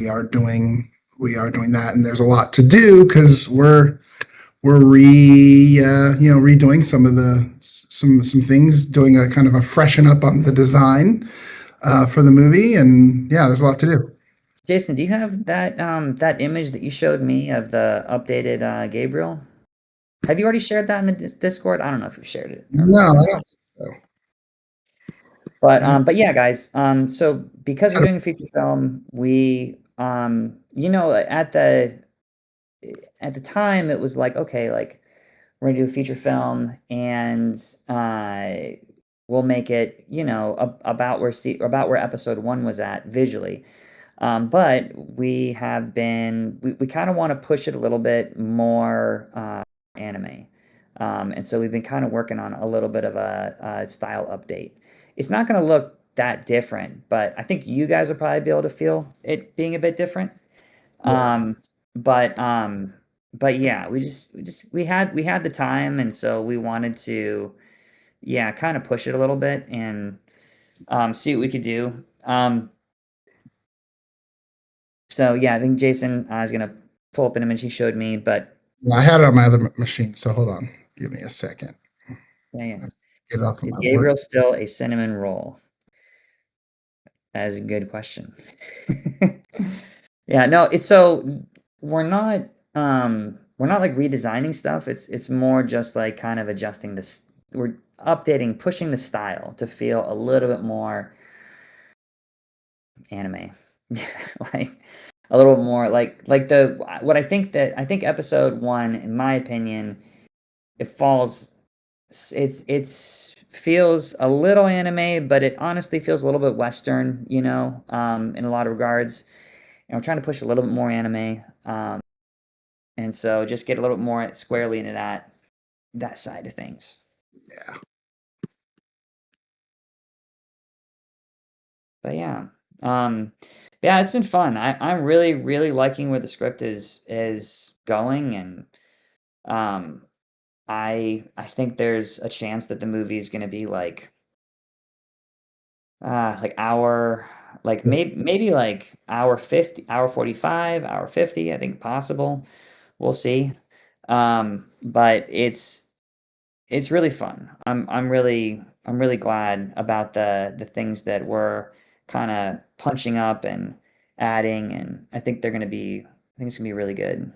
we are doing we are doing that, and there's a lot to do because we're redoing some things, doing a kind of a freshen up on the design for the movie, and yeah, there's a lot to do. Jason, do you have that image that you showed me of the updated Gabriel? Have you already shared that in the Discord? I don't know if you shared it No, or I not. don't think so. But yeah, guys. So because we're doing a feature film, we at the time it was like, okay, like we're gonna do a feature film and we'll make it, about where episode one was at visually. But we kind of want to push it a little bit more anime. And so we've been kind of working on a little bit of a style update. It's not going to look that different, but I think you guys will probably be able to feel it being a bit different. Yeah. Um, but um, but yeah, we had the time, and so we wanted to, yeah, kind of push it a little bit and see what we could do. So yeah, I think Jason is gonna pull up an image he showed me, but I had it on my other machine, so hold on. Give me a second. yeah, yeah. Get it off of Is my work. Gabriel still a cinnamon roll? That is a good question. Yeah, no, it's so we're not we're not like redesigning stuff. It's more just like kind of adjusting this. We're updating, pushing the style to feel a little bit more anime. Like a little more like the what I think episode 1 in my opinion it falls it's feels a little anime, but it honestly feels a little bit Western, in a lot of regards. And we're trying to push a little bit more anime, and so just get a little bit more squarely into that side of things. Yeah. But um, yeah, it's been fun. I'm really really liking where the script is going, and um, I think there's a chance that the movie is going to be like hour, like maybe like hour 50, hour 45, hour 50, I think possible. We'll see. But it's really fun. I'm really glad about the things that we're kind of punching up and adding, and I think it's gonna be really good.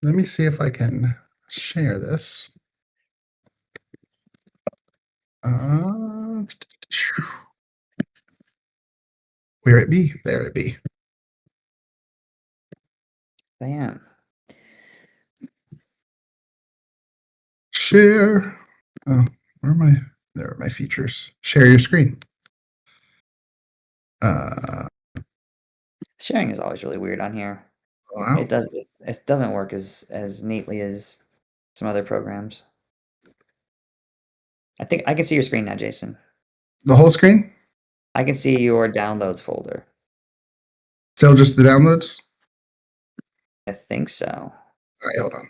Let me see if I can share this. Uh, where it be? There it be. But yeah. Share. Oh, where am I? There are my features. Share your screen. Uh, Sharing is always really weird on here. wow. It doesn't work as neatly as some other programs. I think I can see your screen now, Jason. The whole screen? I can see your downloads folder. Still just the downloads? I think so. All right, hold on.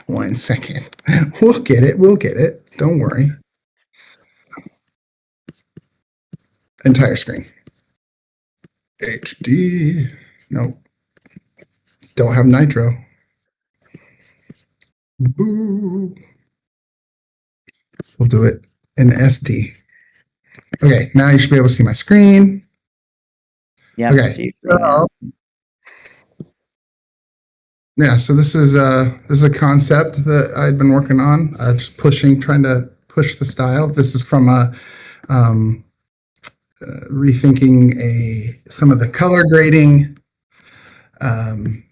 1 second. We'll get it. We'll get it. Don't worry. Entire screen. HD. Nope. Don't have nitro. Boo. We'll do it in SD. Okay, now you should be able to see my screen. Yep, I Okay. see your screen now. Yeah, so this is a concept that I'd been working on, just trying to push the style. This is from um, rethinking some of the color grading, um,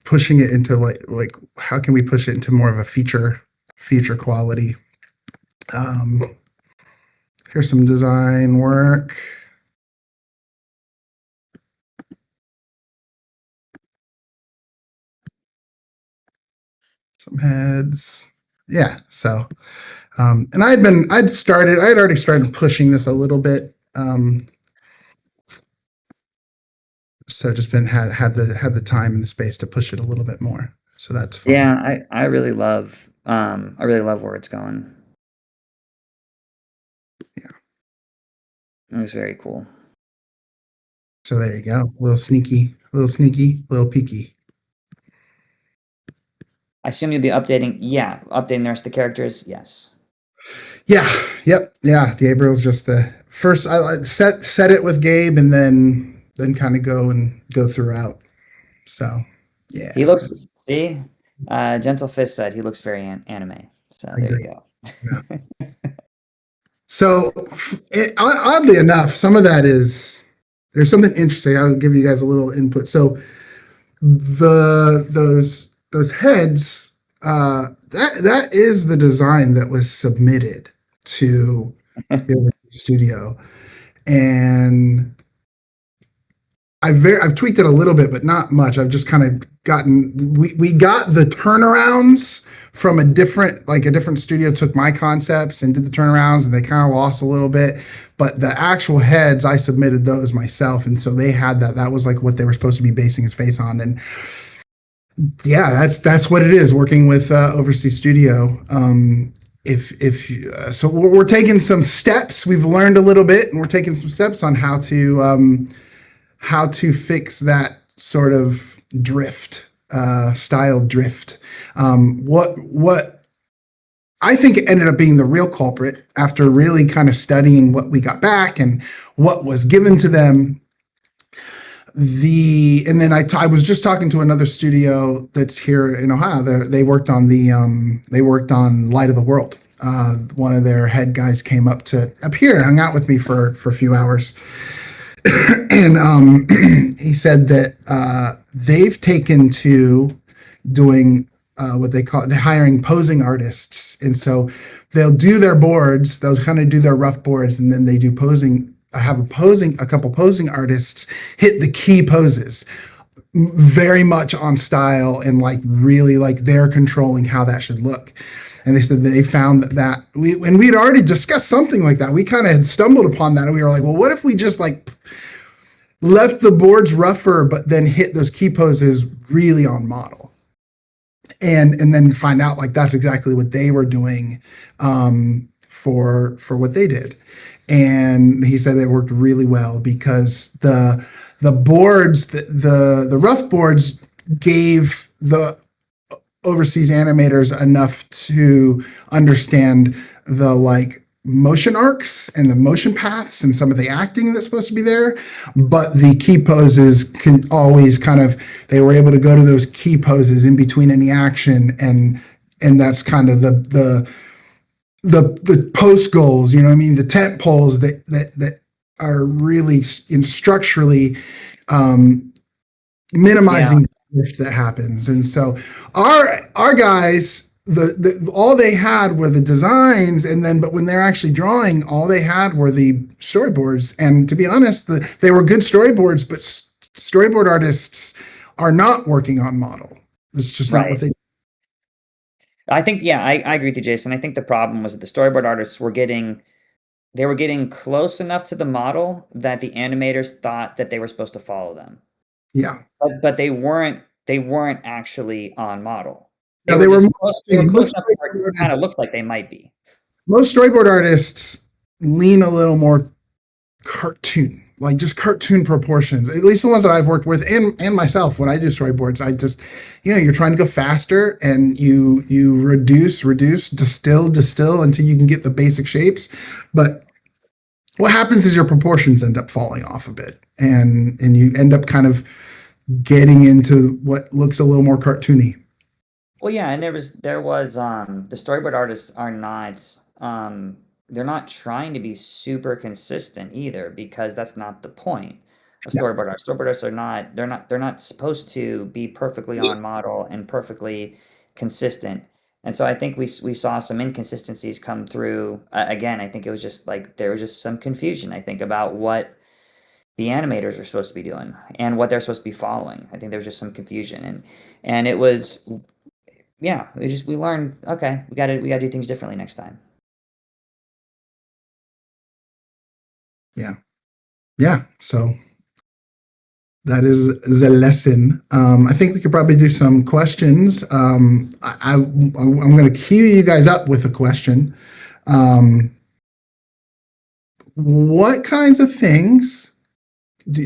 pushing it into like how can we push it into more of a feature quality. Um, here's some design work. Some heads. Yeah, so and I had already started pushing this a little bit. So just been had the time and the space to push it a little bit more. So that's fun. Yeah, I really love where it's going. It was very cool. So there you go. A little sneaky, a little peeky. I assume you'll be updating. Yeah, updating the rest of the characters. Yes. Yeah. Yep. Yeah. Gabriel's just the first. I set it with Gabe, and then kind of go throughout. So yeah, He looks. See, Gentle Fist said he looks very anime. So I there you agree. go. Yeah. So oddly enough, some of that is there's something interesting. I'll give you guys a little input. So those heads, that is the design that was submitted to the studio, and I've tweaked it a little bit, but not much. I've just kind of we got the turnarounds from a different studio took my concepts and did the turnarounds, and they kind of lost a little bit. But the actual heads, I submitted those myself, and so they had that. That was like what they were supposed to be basing his face on, and yeah, that's what it is working with Overseas Studio. If so, we're taking some steps. We've learned a little bit, and we're taking some steps on how to fix that sort of drift, style drift. What I think ended up being the real culprit after really kind of studying what we got back and what was given to them. And then I was just talking to another studio that's here in Ohio. They worked on Light of the World. One of their head guys came up here and hung out with me for a few hours. And he said that they've taken to doing what they call hiring posing artists, and so they'll do their boards, they'll kind of do their rough boards, and then they do posing. Have a couple posing artists hit the key poses, very much on style and like really like they're controlling how that should look. And they said they found that we'd already discussed something like that. We kind of had stumbled upon that, and we were like, well, what if we just like left the boards rougher, but then hit those key poses really on model, and then find out like that's exactly what they were doing for what they did. And he said it worked really well because the boards, the rough boards gave the overseas animators enough to understand the like motion arcs and the motion paths and some of the acting that's supposed to be there, but the key poses can always they were able to go to those key poses in between any action, and that's kind of the post goals, you know what I mean, the tent poles that are really structurally minimizing the drift that happens. And so our guys, all they had were the designs, but when they're actually drawing, all they had were the storyboards. And to be honest, they were good storyboards, but storyboard artists are not working on model. It's just not what they. I think, yeah, I agree with you, Jason. I think the problem was that the storyboard artists were getting close enough to the model that the animators thought that they were supposed to follow them. Yeah. But they weren't actually on model. No, they were close enough where it kind of looks like they might be. Most storyboard artists lean a little more cartoon, like just cartoon proportions. At least the ones that I've worked with, and myself when I do storyboards, I just, you're trying to go faster, and you reduce, distill until you can get the basic shapes. But what happens is your proportions end up falling off a bit, and you end up kind of getting into what looks a little more cartoony. Well, yeah, and there was the storyboard artists are not they're not trying to be super consistent either, because that's not the point of storyboard artists. Storyboard artists are not they're not supposed to be perfectly on model and perfectly consistent. And so I think we saw some inconsistencies come through. Again, I think it was just like there was just some confusion, I think, about what the animators are supposed to be doing and what they're supposed to be following. I think there was just some confusion, and it was, yeah, we learned, okay, we gotta do things differently next time. Yeah. So that is the lesson. I think we could probably do some questions. I'm going to cue you guys up with a question. what kinds of things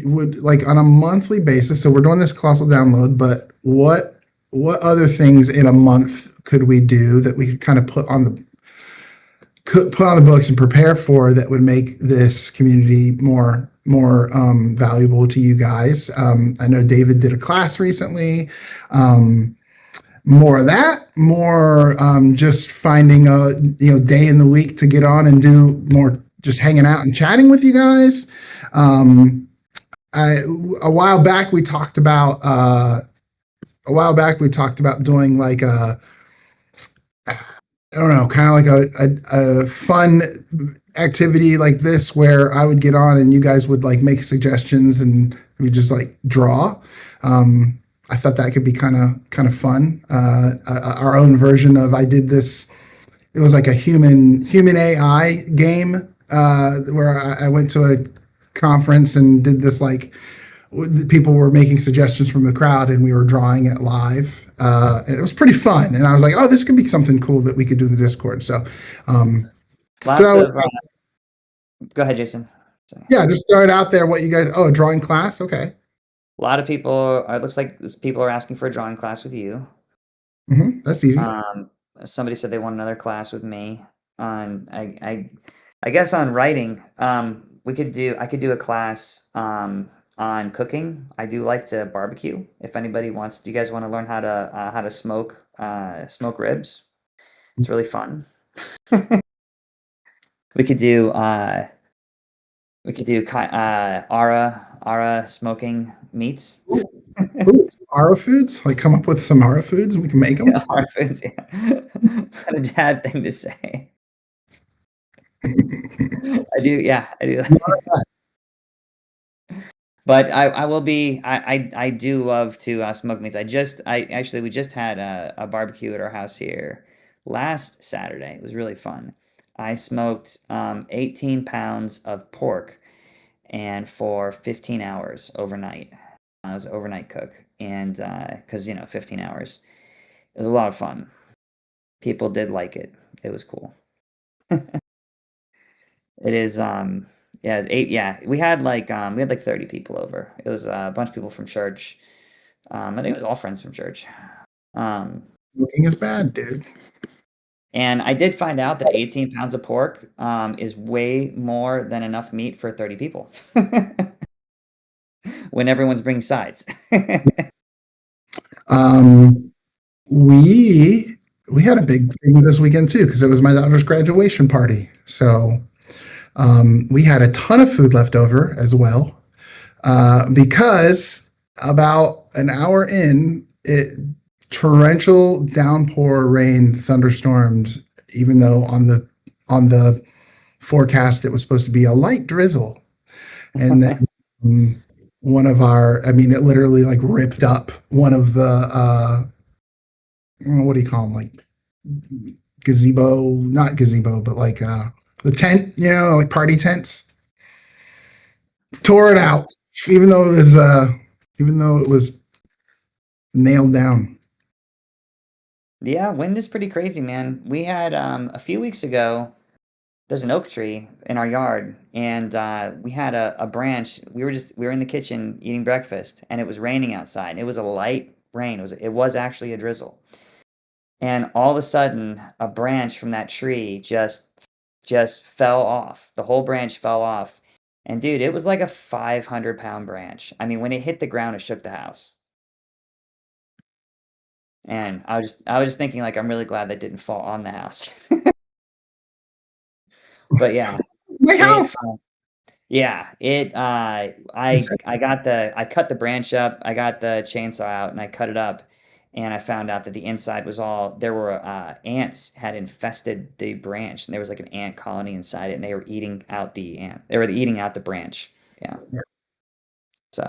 would like on a monthly basis? So we're doing this colossal download, but what other things in a month could we do that we could kind of put on the books and prepare for that would make this community more valuable to you guys? I know David did a class recently. Um, More of that, more just finding a day in the week to get on and do more, just hanging out and chatting with you guys. Um, I a while back we talked about doing like a, I don't know, kind of like a fun activity like this where I would get on and you guys would like make suggestions and we just like draw. I thought that could be kind of fun. Our own version of I did this. It was like a human AI game where I went to a conference and did this like people were making suggestions from the crowd and we were drawing it live. And it was pretty fun. And I was like, oh, this could be something cool that we could do in the Discord. So, Lots so of go ahead, Jason. Sorry. yeah, just throw it out there. What you guys? Oh, a drawing class. Okay. A lot of people are, it looks like people are asking for a drawing class with you. That's easy. Um, somebody said they want another class with me on I guess on writing. I could do a class on cooking. I do like to barbecue. If anybody wants, do you guys want to learn how to smoke ribs? It's really fun. We could do Ara smoking meats. Ooh, Ara foods. Like come up with some Ara foods and we can make them. Ara foods, yeah. What a dad thing to say. I do, yeah, I do. But I will be I do love to smoke meats. We just had a barbecue at our house here last Saturday. It was really fun. I smoked 18 pounds of pork and for 15 hours overnight. I was an overnight cook and because 15 hours. It was a lot of fun. People did like it. It was cool. It is, yeah, it's 8 yeah, we had like 30 people over. It was a bunch of people from church. I think it was all friends from church. Um, Cooking is bad, dude. and I did find out that 18 pounds of pork, is way more than enough meat for 30 people when everyone's bringing sides. Um, we had a big thing this weekend too because it was my daughter's graduation party. So we had a ton of food left over as well because about an hour in, it torrential downpour rain thunderstormed. Even though on the forecast it was supposed to be a light drizzle, and then one of our, I mean, it literally like ripped up one of the what do you call them, like gazebo, not gazebo, but like the tent, like party tents, tore it out, even though it was nailed down. Yeah, wind is pretty crazy, man. We had a few weeks ago, there's an oak tree in our yard, and we had a branch. We were in the kitchen eating breakfast, and it was raining outside. It was a light rain. It was actually a drizzle. And all of a sudden, a branch from that tree just fell off. The whole branch fell off. And dude, it was like a 500-pound branch. I mean, when it hit the ground, it shook the house. And I was just thinking like I'm really glad that didn't fall on the house. But yeah, My it house. yeah, it I cut the branch up. I got the chainsaw out and I cut it up and I found out that the inside was all there were ants had infested the branch and there was like an ant colony inside it and they were eating out the ant. They were eating out the branch. Yeah. So,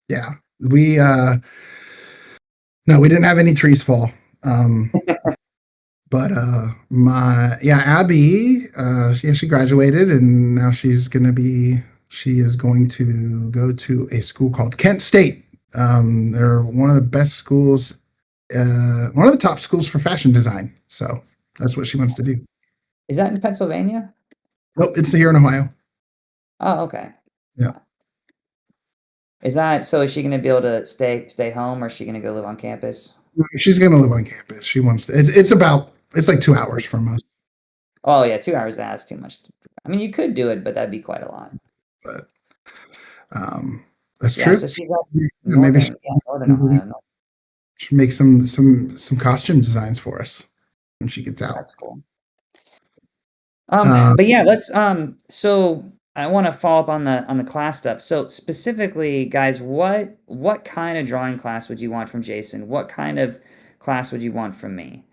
Yeah, we no, we didn't have any trees fall. Um, but my yeah, Abby, yeah, she graduated and now she is going to go to a school called Kent State. They're one of the best schools, one of the top schools for fashion design. So that's what she wants to do. is that in Pennsylvania? Nope, it's here in Ohio. Oh, okay. Yeah. Is that so? Is she going to be able to stay home, or is she going to go live on campus? She's going to live on campus. She wants to. It's like 2 hours from us, Oh yeah, 2 hours. That's too much. I mean, you could do it, but that'd be quite a lot. but um, that's Yeah. true. So she's up Yeah, maybe northern, yeah, northern Ohio. No, she make some costume designs for us when she gets out. that's cool. Uh, But yeah, let's so I want to follow up on the class stuff. So specifically, guys, what kind of drawing class would you want from Jason? What kind of class would you want from me?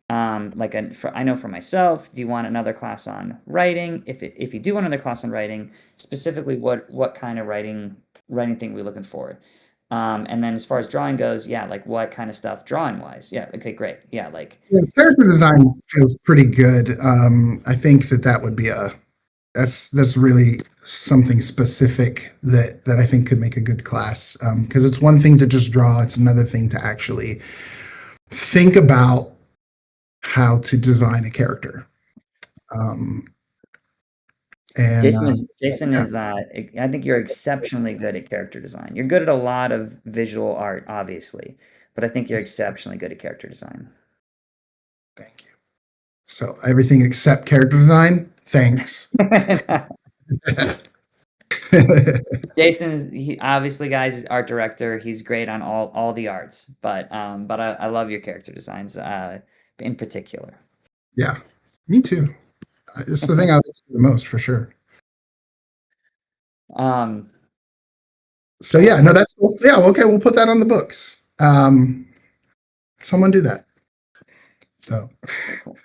I know for myself, do you want another class on writing? If you do want another class on writing, specifically what kind of writing thing we're looking for? And then as far as drawing goes, yeah, like what kind of stuff drawing wise? Yeah, okay, great. Yeah, like yeah, character design feels pretty good. I think that would be that's really something specific that I think could make a good class. Because it's one thing to just draw; it's another thing to actually think about how to design a character. Um, and Jason yeah, is I think you're exceptionally good at character design. You're good at a lot of visual art, obviously, but I think you're exceptionally good at character design. thank you. So everything except character design, thanks. Jason, he obviously, guys, is art director. He's great on all the arts, but I love your character designs, in particular. Yeah, me too. It's the thing I like to do the most for sure. Um, So yeah, no, that's cool. Yeah, okay, we'll put that on the books. Someone do that. So okay, cool.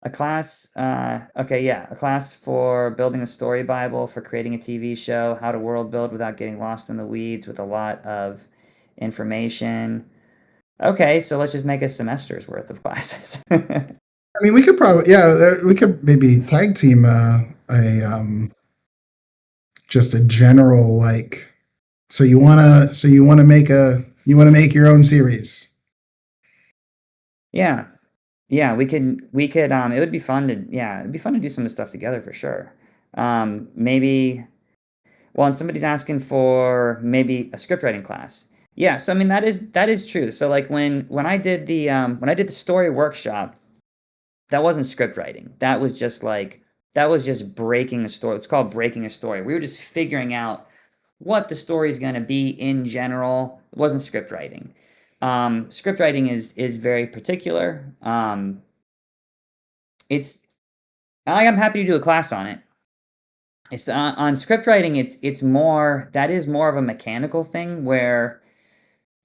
A class, okay, yeah, a class for building a story Bible, for creating a TV show, how to world build without getting lost in the weeds with a lot of information. Okay, so let's just make a semester's worth of classes. I mean, we could probably we could maybe tag team a just a general like. So you wanna make your own series. Yeah. Yeah, we could it would be fun to yeah, it'd be fun to do some of this stuff together for sure. Maybe well, and somebody's asking for maybe a script writing class. Yeah, so I mean that is true. So like when I did the story workshop, that wasn't script writing. That was just breaking a story. It's called breaking a story. We were just figuring out what the story is going to be in general. It wasn't script writing. Script writing is very particular. It's I'm happy to do a class on it. It's on script writing. It's more that is more of a mechanical thing where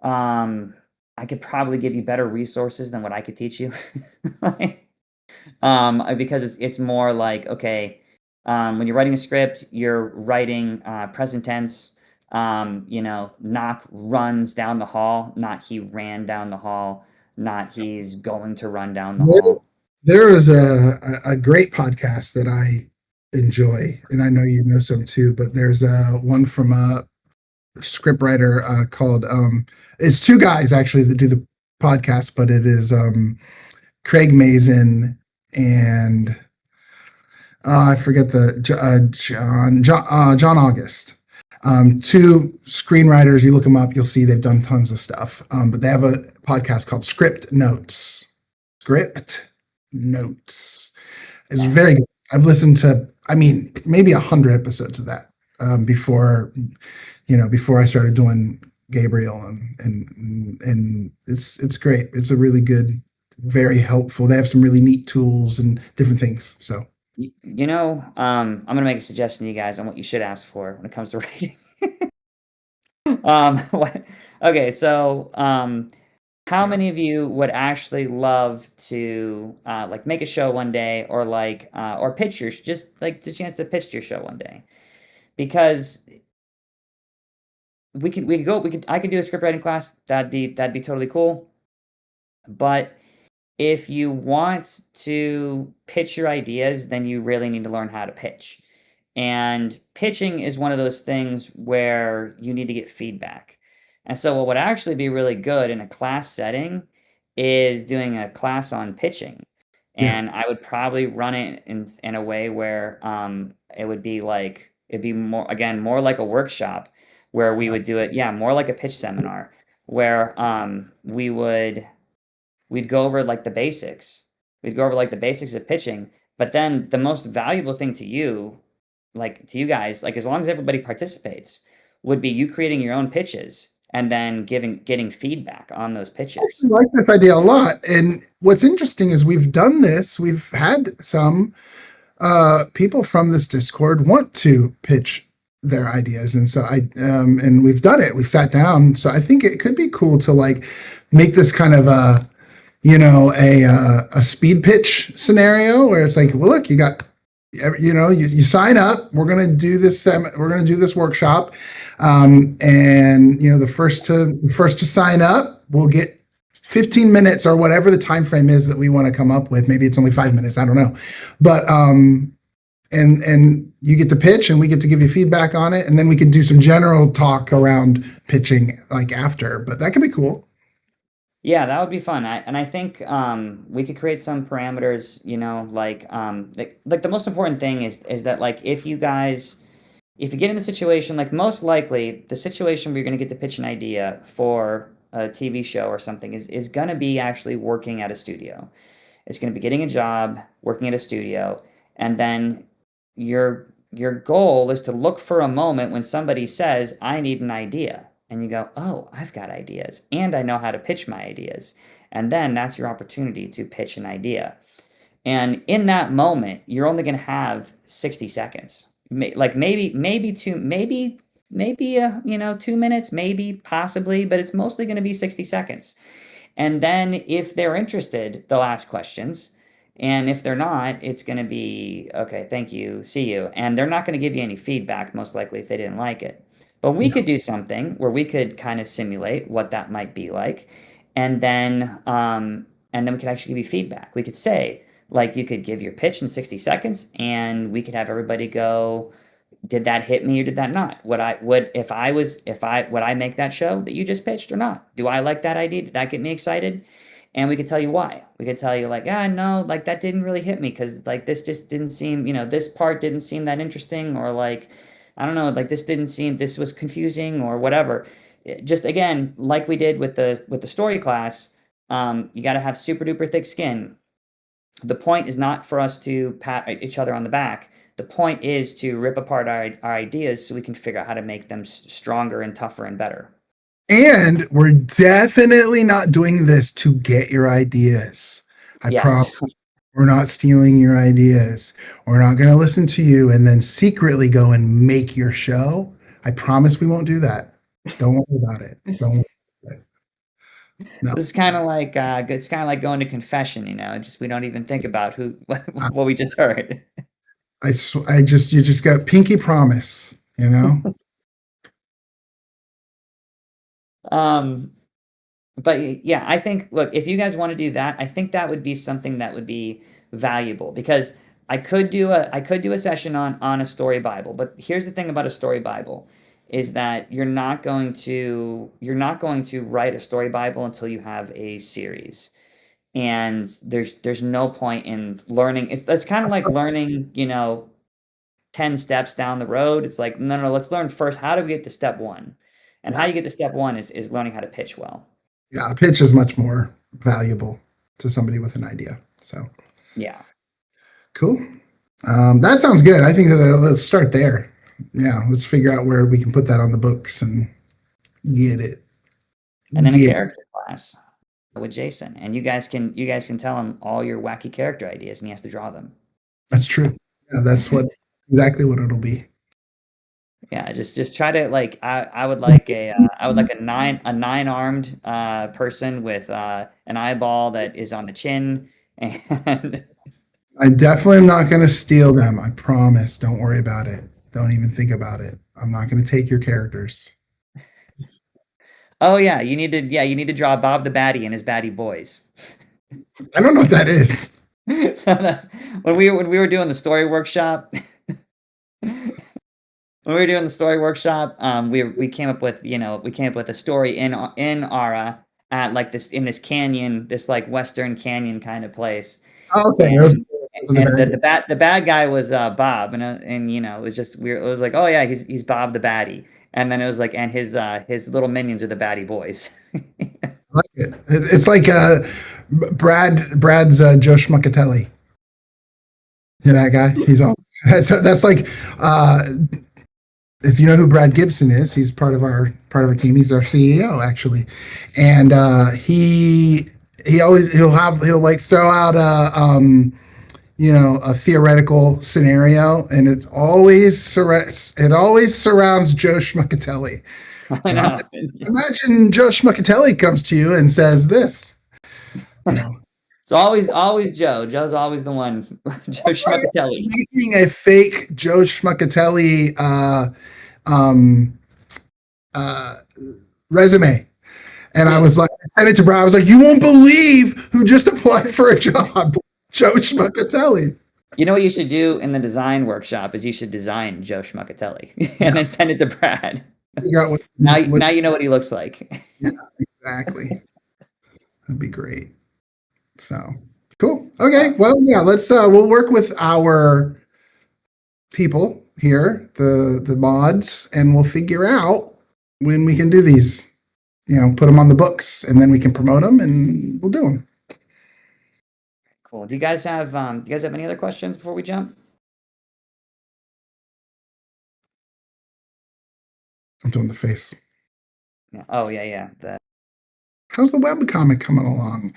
um, I could probably give you better resources than what I could teach you. Like, because it's more like okay, when you're writing a script, you're writing present tense. Knock runs down the hall, not he ran down the hall, not he's going to run down the There, hall. there is a great podcast that I enjoy, and I know you know some too. But there's one from a scriptwriter called it's two guys actually that do the podcast, but it is Craig Mazin and I forget John August. Two screenwriters. You look them up, you'll see they've done tons of stuff. But they have a podcast called Script Notes. Script Notes. It's very good. I've listened to, I mean, maybe 100 episodes of that before, before I started doing Gabriel, and it's great. It's a really good, very helpful. They have some really neat tools and different things. So I'm gonna make a suggestion to you guys on what you should ask for when it comes to writing. Okay, so how yeah. many of you would actually love to like make a show one day, or like or pitch your just like the chance to pitch your show one day? Because we could I could do a script writing class. That'd be totally cool. But if you want to pitch your ideas, then you really need to learn how to pitch. And pitching is one of those things where you need to get feedback. And so, what would actually be really good in a class setting is doing a class on pitching. Yeah. and I would probably run it in a way where it would be like it'd be more again more like a workshop where we Yeah. would do it, yeah, more like a pitch seminar where we'd go over like the basics. We'd go over like the basics of pitching, but then the most valuable thing to you, like to you guys, like as long as everybody participates, would be you creating your own pitches and then getting feedback on those pitches. I like this idea a lot. And what's interesting is we've done this. We've had some people from this Discord want to pitch their ideas, and so and we've done it. We've sat down. So I think it could be cool to like make this kind of a a speed pitch scenario where it's like, well, look, you got you sign up. We're gonna do this. We're gonna do this workshop, and the first to sign up will get 15 minutes or whatever the time frame is that we want to come up with. Maybe it's only 5 minutes. I don't know, but and you get the pitch, and we get to give you feedback on it, and then we could do some general talk around pitching like after. But that could be cool. Yeah, that would be fun. I think we could create some parameters, like the most important thing is that like if you get in the situation, like most likely the situation where you're going to get to pitch an idea for a TV show or something is going to be actually working at a studio. It's going to be getting a job, working at a studio, and then your goal is to look for a moment when somebody says, "I need an idea." And you go, "Oh, I've got ideas, and I know how to pitch my ideas." And then that's your opportunity to pitch an idea. And in that moment, you're only going to have 60 seconds. Like maybe two, maybe 2 minutes, maybe possibly, but it's mostly going to be 60 seconds. And then if they're interested, they'll ask questions. And if they're not, it's going to be, okay, thank you, see you. And they're not going to give you any feedback, most likely, if they didn't like it. But we Yeah. could do something where we could kind of simulate what that might be like. And then we could actually give you feedback. We could say, like, you could give your pitch in 60 seconds, and we could have everybody go, did that hit me or did that not? Would I make that show that you just pitched or not? Do I like that idea? Did that get me excited? And we could tell you why. We could tell you like, no, like that didn't really hit me because like this just didn't seem, this part didn't seem that interesting, or like, I don't know, like this was confusing or whatever. Just again, like we did with the story class, you got to have super duper thick skin. The point is not for us to pat each other on the back. The point is to rip apart our ideas so we can figure out how to make them stronger and tougher and better. And we're definitely not doing this to get your ideas. I Yes. promise. We're not stealing your ideas. We're not going to listen to you and then secretly go and make your show. I promise we won't do that. Don't worry about it. Don't worry about it. No. This is kind of like it's kind of like going to confession, just we don't even think about who what we just heard. You just got pinky promise, you know? Um but yeah, I think look, if you guys want to do that, I think that would be something that would be valuable because I could do a session on a story Bible, but here's the thing about a story Bible is that you're not going to write a story Bible until you have a series. And there's no point in learning. It's kind of like learning, 10 steps down the road. It's like, no, no, let's learn first how to get to step one. And how Yeah. you get to step one is learning how to pitch well. Yeah. A pitch is much more valuable to somebody with an idea. So Yeah. cool. That sounds good. I think that let's start there. Yeah. Let's figure out where we can put that on the books and get it. And then a Get it. character class with Jason. And you guys can tell him all your wacky character ideas and he has to draw them. That's true. Yeah, that's what exactly what it'll be. Yeah, just try to like I would like a nine armed person with an eyeball that is on the chin and I definitely am not going to steal them. I promise. Don't worry about it. Don't even think about it. I'm not going to take your characters. oh yeah, you need to draw Bob the Baddie and his Baddie Boys. I don't know what that is. So that's when we were doing the story workshop. When we were doing the story workshop, we came up with a story in Ara at like this in this canyon, this like Western canyon kind of place. Oh, okay, and those are the bad guys. the bad guy was Bob, and you know, it was just weird. It was like, oh yeah, he's Bob the baddie, and then it was like, and his little minions are the baddie boys. I like it. It's like Brad's Joe Schmuckatelli. You know that guy? He's all that's like uh, if you know who Brad Gibson is, he's part of our team. He's our CEO actually, and he'll like throw out a theoretical scenario, and it always surrounds Joe Schmuckatelli. I You know, know. imagine Joe Schmuckatelli comes to you and says this. You know, It's always Joe. Joe's always the one. Joe Schmuckatelli. making a fake Joe Schmuckatelli um, uh, resume. And I Yeah. was like, I sent it to Brad. I was like, you won't believe who just applied for a job. Joe Schmuckatelli. You know what you should do in the design workshop is you should design Joe Schmuckatelli and Yeah. then send it to Brad. Figure out what Now you know what he looks like. yeah, exactly. That'd be great. So cool. Okay. Well, yeah, we'll work with our people here, the mods, and we'll figure out when we can do these, put them on the books and then we can promote them and we'll do them. Cool. Do you guys have any other questions before we jump? I'm doing the face. Yeah. Oh yeah, yeah. How's the web comic coming along?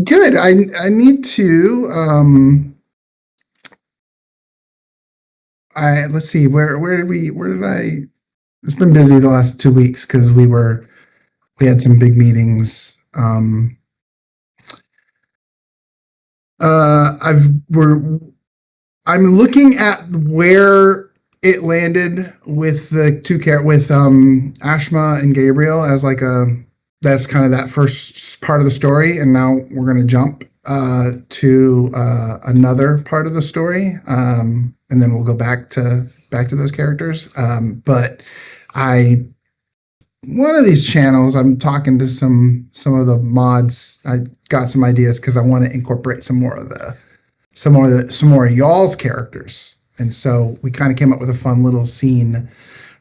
Good. I need to. Let's see. Where did I? It's been busy the last 2 weeks because we had some big meetings. We're I'm looking at where it landed with the with Ashma and Gabriel as like that's kind of that first part of the story, and now we're going to jump to another part of the story, and then we'll go back to those characters. But I one of these channels, I'm talking to some of the mods. I got some ideas because I want to incorporate some more of y'all's characters, and so we kind of came up with a fun little scene.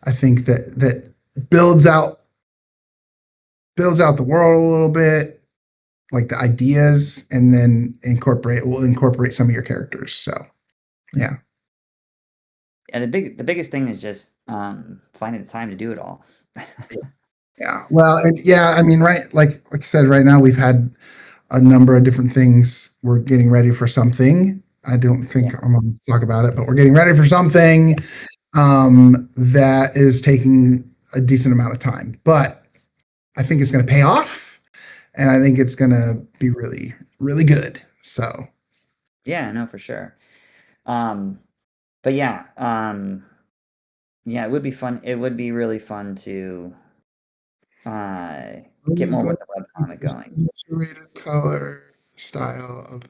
I think that builds out the world a little bit, like the ideas, and then we'll incorporate some of your characters. So yeah. Yeah, the biggest thing is just finding the time to do it all. Yeah. Well, and yeah, I mean, right, like I said, right now we've had a number of different things. We're getting ready for something. I don't think Yeah. I'm going to talk about it, but we're getting ready for something that is taking a decent amount of time. But I think it's going to pay off, and I think it's going to be really, really good. So Yeah, no, for sure. But yeah, yeah, it would be fun. It would be really fun to get more with the webcomic going. saturated color style of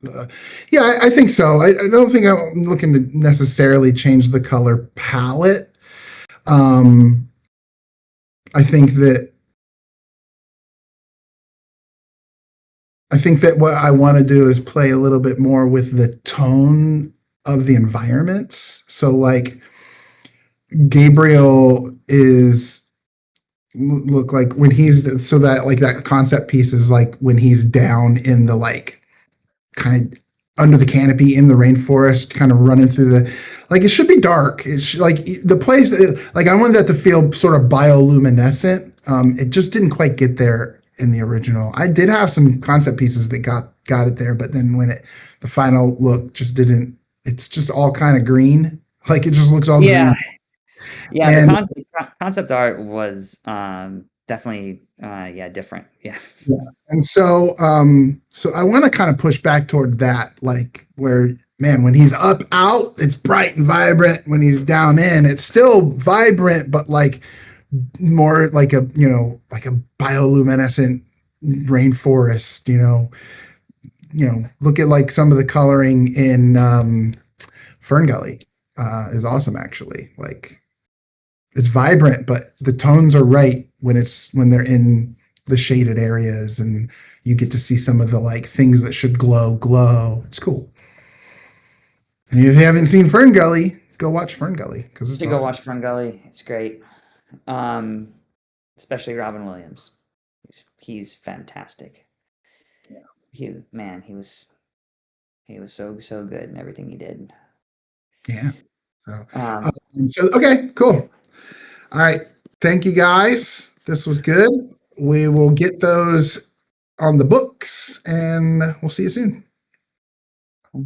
the yeah, I think so. I don't think I'm looking to necessarily change the color palette. Um, I think that what I want to do is play a little bit more with the tone of the environments. So like Gabriel is look like when he's so that like that concept piece is like when he's down in the like kind of under the canopy in the rainforest, kind of running through like it should be dark. It's like the place, like I wanted that to feel sort of bioluminescent. It just didn't quite get there in the original. I did have some concept pieces that got it there, but then the final look just didn't. It's just all kind of green. Like it just looks all Yeah, green. yeah. And Concept art was definitely yeah, different. Yeah. yeah. And so I want to kind of push back toward that, like where, man, when he's up out, it's bright and vibrant. When he's down in, it's still vibrant, but like more like like a bioluminescent rainforest, look at like some of the coloring in Fern Gully is awesome actually. Like it's vibrant, but the tones are right when they're in the shaded areas, and you get to see some of the like things that should glow. It's cool. And if you haven't seen Fern Gully, go watch Fern Gully because You it's should go awesome. watch Fern Gully. It's great. Um, Especially Robin Williams. He's fantastic. Yeah. He was so good in everything he did. Yeah. So, Um, okay, cool. All right. Thank you guys. This was good. We will get those on the books and we'll see you soon. all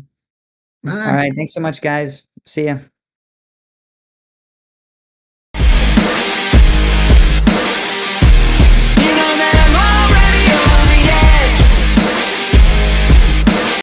Bye. right, thanks so much, guys. See ya.